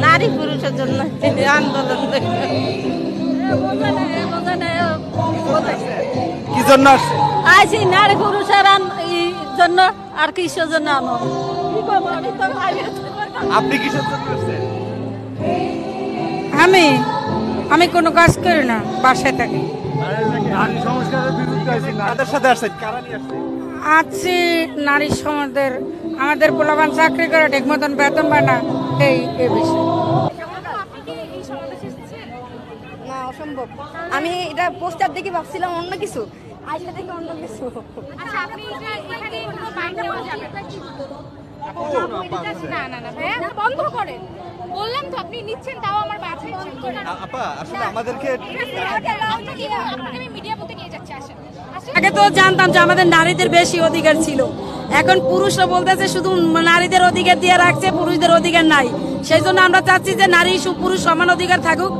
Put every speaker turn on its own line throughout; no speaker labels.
নারী পুরুষের জন্য আন্দোলন
কি জন্য আসছে?
আইসি নারী পুরুষের জন্য আর কিসের জন্য
আপনি কিসের জন্য আসছেন?
আমি কোনো কাজ করি না, বাসায় থাকি।
নারী সংস্কারের বিরুদ্ধে আছেন, কাদের সাথে আসছেন? কারা নিয়ে আসছেন?
আছি নারী সমাজের, আমাদের পোলাপান চাকরি করে ঠিক মতন বেতন পায় না, এই বিষয়।
না, অসম্ভব। আমি এটা পোস্টার দেখে ভাবছিলাম অন্য কিছু, আইসা দেখে অন্য কিছু।
আচ্ছা, আপনি এখানে কোনো বাইক নেওয়া যাবে না ভাইয়া, বন্ধ করেন। বললাম তো আপনি নিচ্ছেন, তাও আমার বাছাই
আপা আসলে আমাদেরকে
আমি মিডিয়া বলতে নিয়ে যাচ্ছি। আসেন।
আগে তো জানতাম যে আমাদের নারীদের বেশি অধিকার ছিল, এখন পুরুষরা বলতেছে শুধু নারীদের অধিকার দিয়ে রাখছে, পুরুষদের অধিকার নাই। সেই জন্য আমরা চাচ্ছি যে নারী পুরুষ সমান অধিকার থাকুক,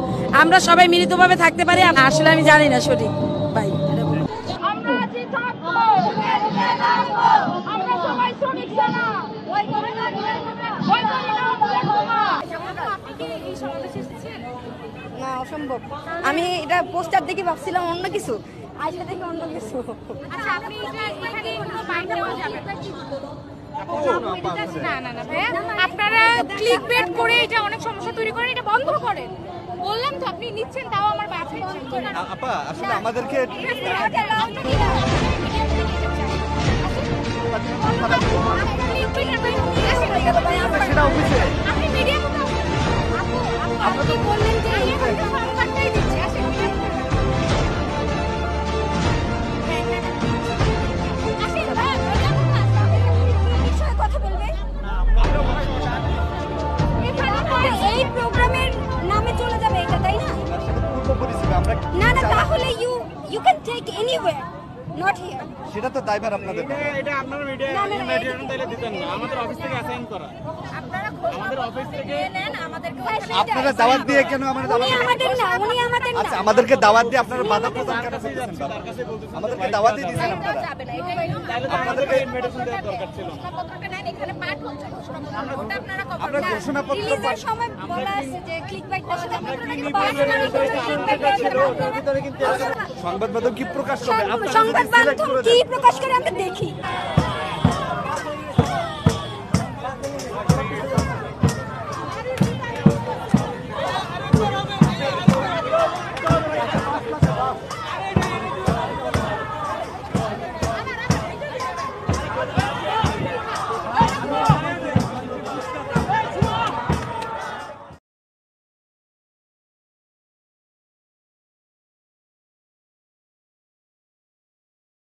আমরা সবাই মিলিতভাবে থাকতে পারি। আসলে আমি জানি না সঠিক ভাই।
না, অসম্ভব। আমি এটা পোস্টার দেখে ভাবছিলাম অন্য কিছু, আইসা দেখে অন্য কিছু।
আচ্ছা, আপনি এখানে কোনো বাইক নেওয়া যাবে না ভাইয়া, আপনারা ক্লিকবেট করে এটা অনেক সমস্যা তৈরি করেন, এটা বন্ধ করেন। বললাম তো আপনি নিচ্ছেন, তাও আমার বাছাই
আপা আসলে আমাদেরকে সেটা অফিসে
আপনি মিডিয়া আপনি বললেন যে সংবাদটাই দিচ্ছি। আসেন।
কথা বলবে এই প্রোগ্রামের নামে চলে যাবে এটা, তাই না? না না, তাহলে you can take anywhere, not here.
সেটা তো দায়ভার আপনাদের।
এটা আপনারা মিডিয়া তাইলে দিতেন না, আমাদের অফিস থেকে অ্যাসাইন করা। আমাদের অফিস থেকে
আপনারা দাওয়াত দিয়ে কেন আমাদের
উনি আমাদের না, উনি আমাদের না।
আচ্ছা, আমাদেরকে দাওয়াত দিয়ে আপনারা বাধা প্রদান কেন করতেছেন? আমাদেরকে দাওয়াত দিয়ে দিয়েছেন আপনারা।
আপনাদেরকে ইনভিটেশন দেওয়ার দরকার ছিল।
ঘোষণাপত্রটা নেন, এখানে পাঠ হচ্ছে ঘোষণাপত্র, ওটা আপনারা কভার
আমরা ঘোষণাপত্র
রিলিজের সময় বলা আছে যে ক্লিকবাইটটার সাথে
সংবাদ মাধ্যম কি প্রকাশ করবে?
সংবাদ মাধ্যম কি প্রকাশ করে আমরা দেখি।